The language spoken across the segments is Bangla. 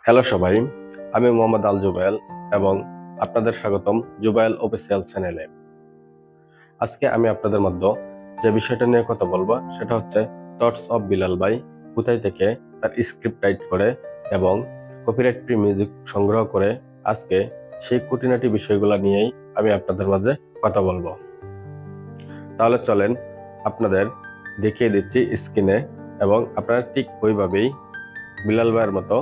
হ্যালো সবাই, আমি মোহাম্মদ আল জুবায়েল এবং আপনাদের স্বাগতম জুবায়েল অফিসিয়াল চ্যানেলে। আজকে আমি আপনাদের মধ্যে যে বিষয়টা নিয়ে কথা বলবো সেটা হচ্ছে থটস অফ বিলাল ভাই কোথায় থেকে তার স্ক্রিপ্ট রাইট করে এবং কপিরাইট ফ্রি মিউজিক সংগ্রহ করে আজকে সেই খুঁটিনাটি বিষয়গুলো নিয়েই আমি আপনাদের মাঝে কথা বলবো। তাহলে চলেন আপনাদের দেখিয়ে দিচ্ছি স্ক্রিনে এবং আপনারা ঠিক ওইভাবেই বিলাল ভাইয়ের মতো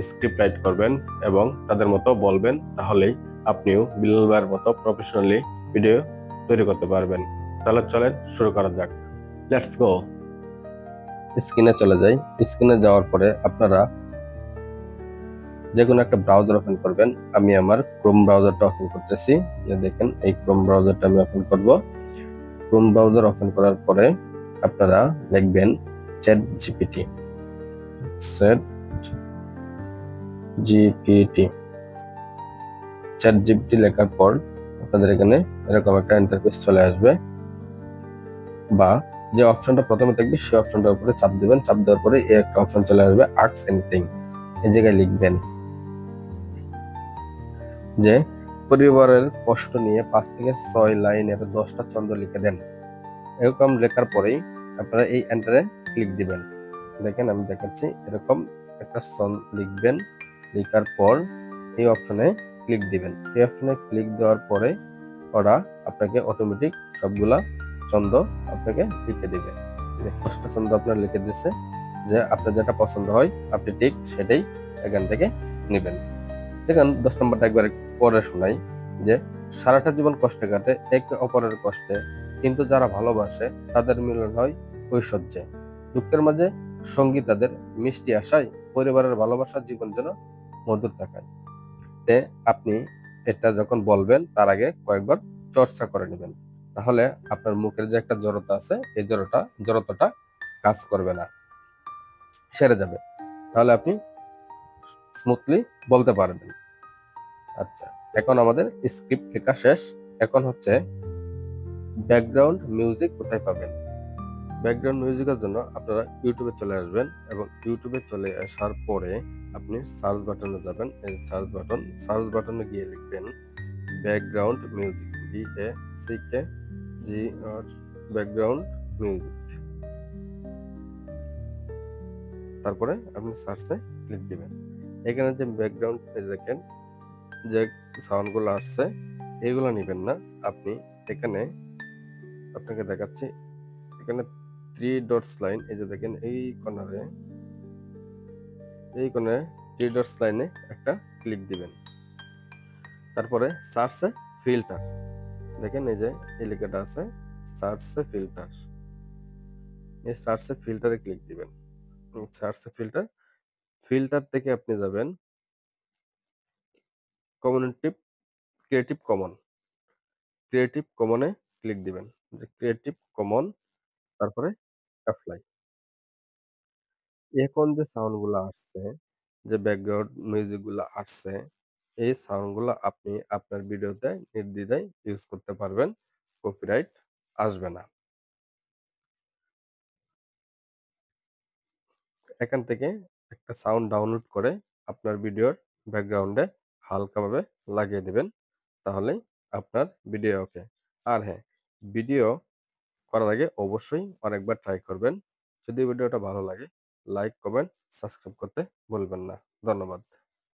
স্ক্রিপ্ট রাইট করবেন এবং তাদের মতো বলবেন, তাহলেই আপনিও বিলাল ভাইয়ের মতো প্রফেশনালি ভিডিও তৈরি করতে পারবেন। তাহলে চলেন শুরু করা যাক। Let's go. স্ক্রিনে চলে যাই। স্ক্রিনে যাওয়ার পরে আপনারা যে কোনো একটা ব্রাউজার ওপেন করবেন। আমি আমার ক্রোম ব্রাউজারটা ওপেন করতেছি। দেখেন এই ক্রোম ব্রাউজারটা আমি ওপেন করব। ক্রোম ব্রাউজার ওপেন করার পরে আপনারা লিখবেন chat GPT. Chat GPT chat GPT লেখার পর আপনাদের এখানে এরকম একটা ইন্টারফেস চলে আসবে, বা যে অপশনটা প্রথমে থাকবে সেই অপশনটার উপরে চাপ দিবেন। চাপ দেওয়ার পরে এই একটা অপশন চলে আসবে আস্ক এনিথিং। এই জায়গায় লিখবেন যে পরিবারের কষ্ট নিয়ে 5 থেকে 6 লাইনের 10টা ছন্দ লিখে দেন। এরকম লেখার পরেই আপনারা এই এন্টারে ক্লিক দিবেন। দেখেন আমি দেখাচ্ছি, এরকম একটা ছন্দ লিখবেন। লেখার পর এই অপশনে ক্লিক দিবেন। এই অপশনে ক্লিক দেওয়ার পরে ওরা আপনাকে অটোমেটিক সবগুলা ছন্দ আপনাকে লিখে দিবে। 10টা ছন্দ আপনার লিখে দিচ্ছে, যে আপনার যেটা পছন্দ হয় আপনি ঠিক সেটাই এখান থেকে নেবেন। দেখেন 10 নম্বরটা একবার পরে শোনাই, যে সারাটা জীবন কষ্টে কাটে একে অপরের কষ্টে, কিন্তু যারা ভালোবাসে তাদের মিলন হয় ঐশ্বর্যে। দুঃখের মাঝে সঙ্গী তাদের মিষ্টি আশায়, পরিবারের ভালোবাসা জীবন যেন মধুর থাকায়। তে আপনি এটা যখন বলবেন তার আগে কয়েকবার চর্চা করে নেবেন, তাহলে আপনার মুখের যে একটা জড়তা আছে এই জড়তাটা কাজ করবে না, সেরে যাবে। তাহলে আপনি স্মুথলি বলতে পারবেন। আচ্ছা, এখন আমাদের স্ক্রিপ্ট লেখা শেষ। এখন হচ্ছে ব্যাকগ্রাউন্ড মিউজিক কোথায় পাবেন। ব্যাকগ্রাউন্ড মিউজিকের জন্য আপনারা ইউটিউবে চলে আসবেন এবং ইউটিউবে চলে আসার পরে আপনি সার্চ বাটনে যাবেন। এই সার্চ বাটনে গিয়ে লিখবেন background music, BACKGR, background music. তারপরে আপনি সার্চে ক্লিক দিবেন। এখানে যে ব্যাকগ্রাউন্ড দেখেন যে সাউন্ডগুলো আসছে এগুলো নেবেন না আপনি। এখানে আপনাকে দেখাচ্ছি, এখানে 3 ডটস লাইন, এই যে দেখেন এই কোণারে 3 ডটস লাইনে একটা ক্লিক দিবেন। তারপরে সার্চে ফিল্টার, দেখেন এই যে এই লেখাটা আছে সার্চে ফিল্টার, এই সার্চে ফিল্টারে ক্লিক দিবেন। সার্চে ফিল্টার থেকে আপনি যাবেন ক্রিয়েটিভ কমনে ক্লিক দিবেন, যে ক্রিয়েটিভ কমন, তারপরে অ্যাপ্লাই। এখন যে সাউন্ড গুলো আসছে, যে ব্যাকগ্রাউন্ড মিউজিক গুলো আসছে, এই সাউন্ড গুলো আপনি আপনার ভিডিওতে নির্দ্বিধায় ইউজ করতে পারবেন, কপিরাইট আসবে না। এখান থেকে একটা সাউন্ড ডাউনলোড করে আপনার ভিডিওর ব্যাকগ্রাউন্ডে হালকাভাবে লাগিয়ে দিবেন, তাহলেই আপনার ভিডিও ওকে। আর হ্যাঁ, ভিডিও করার আগে অবশ্যই অনেকবার ট্রাই করবেন। যদি ভিডিওটা ভালো লাগে লাইক, কমেন্ট, সাবস্ক্রাইব করতে ভুলবেন না। ধন্যবাদ।